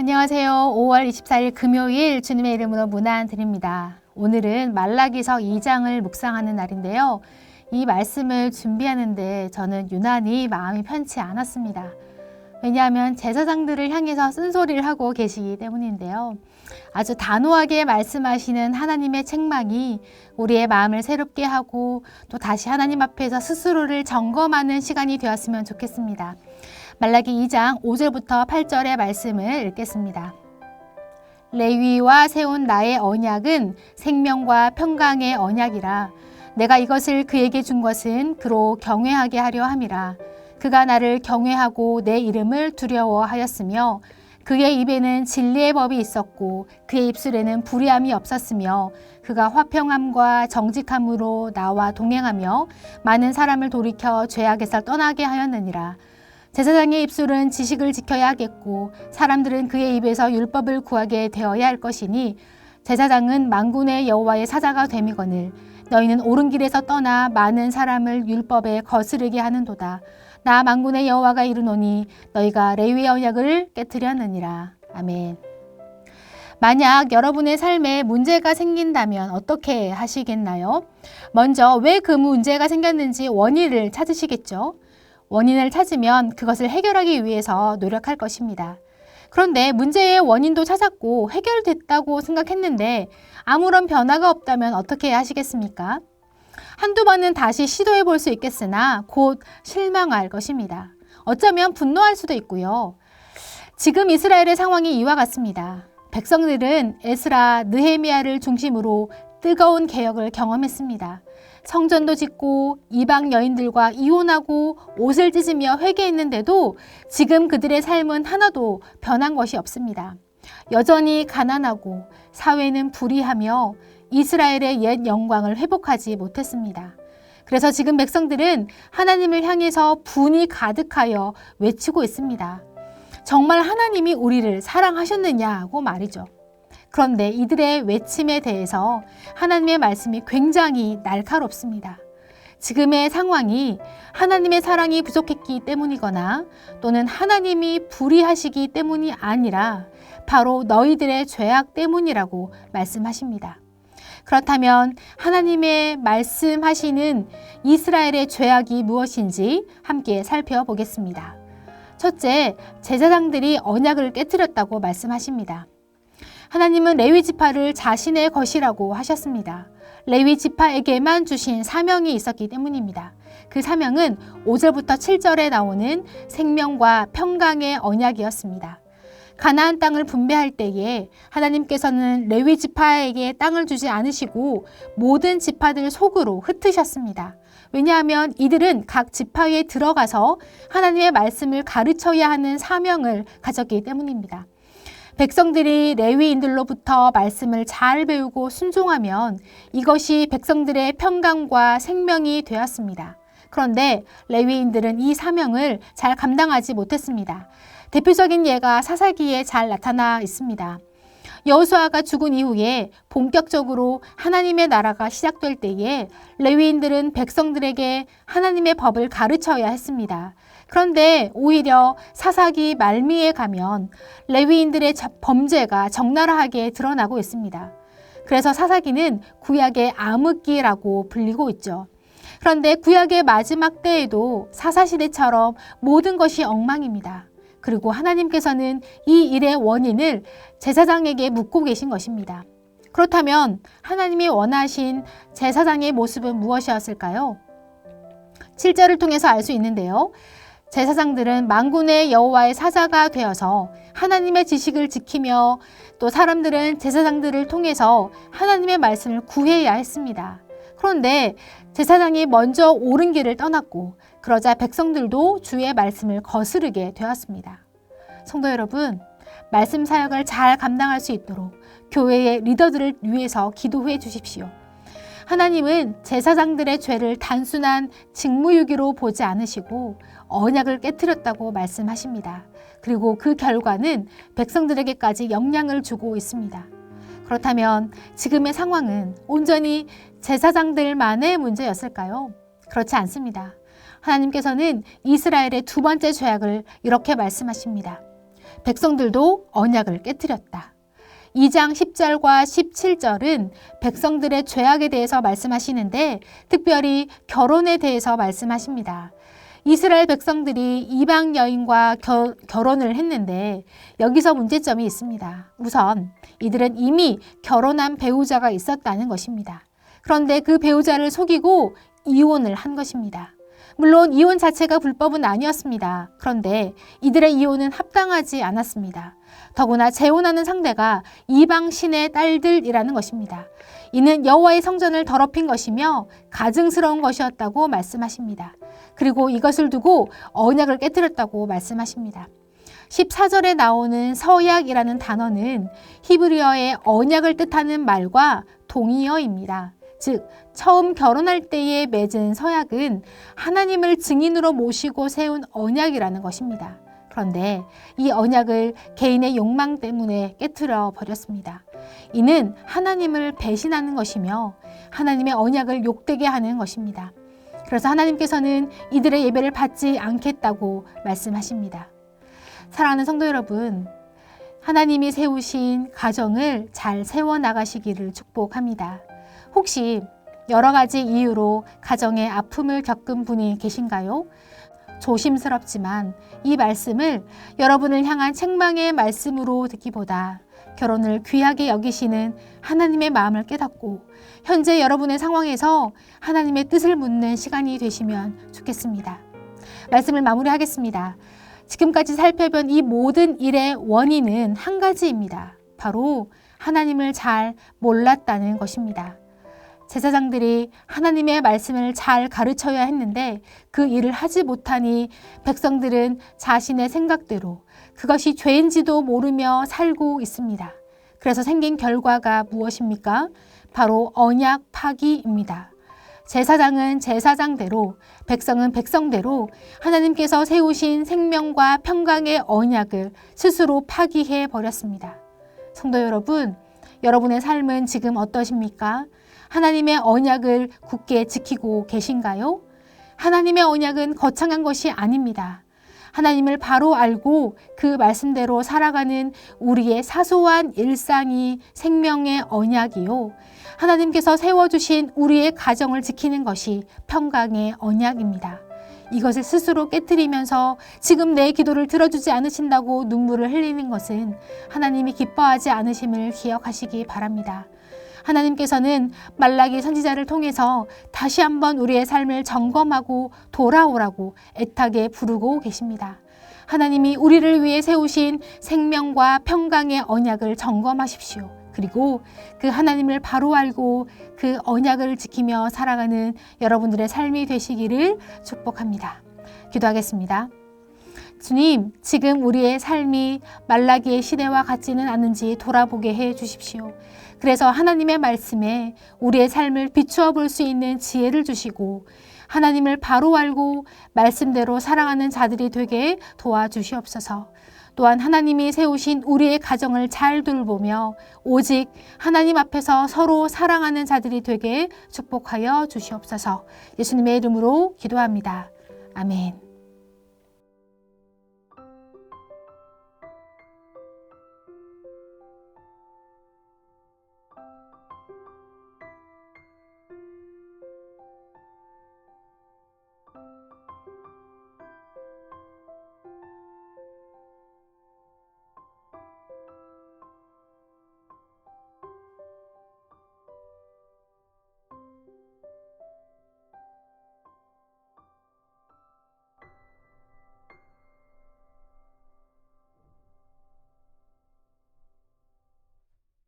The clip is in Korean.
안녕하세요. 5월 24일 금요일 주님의 이름으로 문안 드립니다. 오늘은 말라기서 2장을 묵상하는 날인데요. 이 말씀을 준비하는데 저는 유난히 마음이 편치 않았습니다. 왜냐하면 제사장들을 향해서 쓴소리를 하고 계시기 때문인데요. 아주 단호하게 말씀하시는 하나님의 책망이 우리의 마음을 새롭게 하고 또 다시 하나님 앞에서 스스로를 점검하는 시간이 되었으면 좋겠습니다. 말라기 2장 5절부터 8절의 말씀을 읽겠습니다. 레위와 세운 나의 언약은 생명과 평강의 언약이라. 내가 이것을 그에게 준 것은 그로 경외하게 하려 함이라. 그가 나를 경외하고 내 이름을 두려워하였으며 그의 입에는 진리의 법이 있었고 그의 입술에는 불의함이 없었으며 그가 화평함과 정직함으로 나와 동행하며 많은 사람을 돌이켜 죄악에서 떠나게 하였느니라. 제사장의 입술은 지식을 지켜야 하겠고 사람들은 그의 입에서 율법을 구하게 되어야 할 것이니 제사장은 만군의 여호와의 사자가 됨이거늘 너희는 옳은 길에서 떠나 많은 사람을 율법에 거스르게 하는도다. 나 만군의 여호와가 이르노니 너희가 레위의 언약을 깨뜨렸느니라. 아멘. 만약 여러분의 삶에 문제가 생긴다면 어떻게 하시겠나요? 먼저 왜 그 문제가 생겼는지 원인을 찾으시겠죠? 원인을 찾으면 그것을 해결하기 위해서 노력할 것입니다. 그런데 문제의 원인도 찾았고 해결됐다고 생각했는데 아무런 변화가 없다면 어떻게 하시겠습니까? 한두 번은 다시 시도해 볼 수 있겠으나 곧 실망할 것입니다. 어쩌면 분노할 수도 있고요. 지금 이스라엘의 상황이 이와 같습니다. 백성들은 에스라, 느헤미야를 중심으로 뜨거운 개혁을 경험했습니다. 성전도 짓고 이방 여인들과 이혼하고 옷을 찢으며 회개했는데도 지금 그들의 삶은 하나도 변한 것이 없습니다. 여전히 가난하고 사회는 불의하며 이스라엘의 옛 영광을 회복하지 못했습니다. 그래서 지금 백성들은 하나님을 향해서 분이 가득하여 외치고 있습니다. 정말 하나님이 우리를 사랑하셨느냐고 말이죠. 그런데 이들의 외침에 대해서 하나님의 말씀이 굉장히 날카롭습니다. 지금의 상황이 하나님의 사랑이 부족했기 때문이거나 또는 하나님이 불의하시기 때문이 아니라 바로 너희들의 죄악 때문이라고 말씀하십니다. 그렇다면 하나님의 말씀하시는 이스라엘의 죄악이 무엇인지 함께 살펴보겠습니다. 첫째, 제사장들이 언약을 깨뜨렸다고 말씀하십니다. 하나님은 레위 지파를 자신의 것이라고 하셨습니다. 레위 지파에게만 주신 사명이 있었기 때문입니다. 그 사명은 5절부터 7절에 나오는 생명과 평강의 언약이었습니다. 가나안 땅을 분배할 때에 하나님께서는 레위 지파에게 땅을 주지 않으시고 모든 지파들 속으로 흩으셨습니다. 왜냐하면 이들은 각 지파에 들어가서 하나님의 말씀을 가르쳐야 하는 사명을 가졌기 때문입니다. 백성들이 레위인들로부터 말씀을 잘 배우고 순종하면 이것이 백성들의 평강과 생명이 되었습니다. 그런데 레위인들은 이 사명을 잘 감당하지 못했습니다. 대표적인 예가 사사기에 잘 나타나 있습니다. 여호수아가 죽은 이후에 본격적으로 하나님의 나라가 시작될 때에 레위인들은 백성들에게 하나님의 법을 가르쳐야 했습니다. 그런데 오히려 사사기 말미에 가면 레위인들의 범죄가 적나라하게 드러나고 있습니다. 그래서 사사기는 구약의 암흑기라고 불리고 있죠. 그런데 구약의 마지막 때에도 사사시대처럼 모든 것이 엉망입니다. 그리고 하나님께서는 이 일의 원인을 제사장에게 묻고 계신 것입니다. 그렇다면 하나님이 원하신 제사장의 모습은 무엇이었을까요? 7절을 통해서 알 수 있는데요. 제사장들은 만군의 여호와의 사자가 되어서 하나님의 지식을 지키며 또 사람들은 제사장들을 통해서 하나님의 말씀을 구해야 했습니다. 그런데 제사장이 먼저 옳은 길을 떠났고 그러자 백성들도 주의 말씀을 거스르게 되었습니다. 성도 여러분, 말씀 사역을 잘 감당할 수 있도록 교회의 리더들을 위해서 기도해 주십시오. 하나님은 제사장들의 죄를 단순한 직무유기로 보지 않으시고 언약을 깨뜨렸다고 말씀하십니다. 그리고 그 결과는 백성들에게까지 영향을 주고 있습니다. 그렇다면 지금의 상황은 온전히 제사장들만의 문제였을까요? 그렇지 않습니다. 하나님께서는 이스라엘의 두 번째 죄악을 이렇게 말씀하십니다. 백성들도 언약을 깨뜨렸다. 2장 10절과 17절은 백성들의 죄악에 대해서 말씀하시는데 특별히 결혼에 대해서 말씀하십니다. 이스라엘 백성들이 이방 여인과 결혼을 했는데 여기서 문제점이 있습니다. 우선 이들은 이미 결혼한 배우자가 있었다는 것입니다. 그런데 그 배우자를 속이고 이혼을 한 것입니다. 물론 이혼 자체가 불법은 아니었습니다. 그런데 이들의 이혼은 합당하지 않았습니다. 더구나 재혼하는 상대가 이방 신의 딸들이라는 것입니다. 이는 여호와의 성전을 더럽힌 것이며 가증스러운 것이었다고 말씀하십니다. 그리고 이것을 두고 언약을 깨뜨렸다고 말씀하십니다. 14절에 나오는 서약이라는 단어는 히브리어의 언약을 뜻하는 말과 동의어입니다. 즉 처음 결혼할 때에 맺은 서약은 하나님을 증인으로 모시고 세운 언약이라는 것입니다. 그런데 이 언약을 개인의 욕망 때문에 깨트려 버렸습니다. 이는 하나님을 배신하는 것이며 하나님의 언약을 욕되게 하는 것입니다. 그래서 하나님께서는 이들의 예배를 받지 않겠다고 말씀하십니다. 사랑하는 성도 여러분, 하나님이 세우신 가정을 잘 세워나가시기를 축복합니다. 혹시 여러 가지 이유로 가정에 아픔을 겪은 분이 계신가요? 조심스럽지만 이 말씀을 여러분을 향한 책망의 말씀으로 듣기보다 결혼을 귀하게 여기시는 하나님의 마음을 깨닫고 현재 여러분의 상황에서 하나님의 뜻을 묻는 시간이 되시면 좋겠습니다. 말씀을 마무리하겠습니다. 지금까지 살펴본 이 모든 일의 원인은 한 가지입니다. 바로 하나님을 잘 몰랐다는 것입니다. 제사장들이 하나님의 말씀을 잘 가르쳐야 했는데 그 일을 하지 못하니 백성들은 자신의 생각대로 그것이 죄인지도 모르며 살고 있습니다. 그래서 생긴 결과가 무엇입니까? 바로 언약 파기입니다. 제사장은 제사장대로, 백성은 백성대로 하나님께서 세우신 생명과 평강의 언약을 스스로 파기해 버렸습니다. 성도 여러분, 여러분의 삶은 지금 어떠십니까? 하나님의 언약을 굳게 지키고 계신가요? 하나님의 언약은 거창한 것이 아닙니다. 하나님을 바로 알고 그 말씀대로 살아가는 우리의 사소한 일상이 생명의 언약이요. 하나님께서 세워주신 우리의 가정을 지키는 것이 평강의 언약입니다. 이것을 스스로 깨트리면서 지금 내 기도를 들어주지 않으신다고 눈물을 흘리는 것은 하나님이 기뻐하지 않으심을 기억하시기 바랍니다. 하나님께서는 말라기 선지자를 통해서 다시 한번 우리의 삶을 점검하고 돌아오라고 애타게 부르고 계십니다. 하나님이 우리를 위해 세우신 생명과 평강의 언약을 점검하십시오. 그리고 그 하나님을 바로 알고 그 언약을 지키며 살아가는 여러분들의 삶이 되시기를 축복합니다. 기도하겠습니다. 주님, 지금 우리의 삶이 말라기의 시대와 같지는 않은지 돌아보게 해 주십시오. 그래서 하나님의 말씀에 우리의 삶을 비추어 볼 수 있는 지혜를 주시고 하나님을 바로 알고 말씀대로 살아가는 자들이 되게 도와주시옵소서. 또한 하나님이 세우신 우리의 가정을 잘 돌보며 오직 하나님 앞에서 서로 사랑하는 자들이 되게 축복하여 주시옵소서. 예수님의 이름으로 기도합니다. 아멘.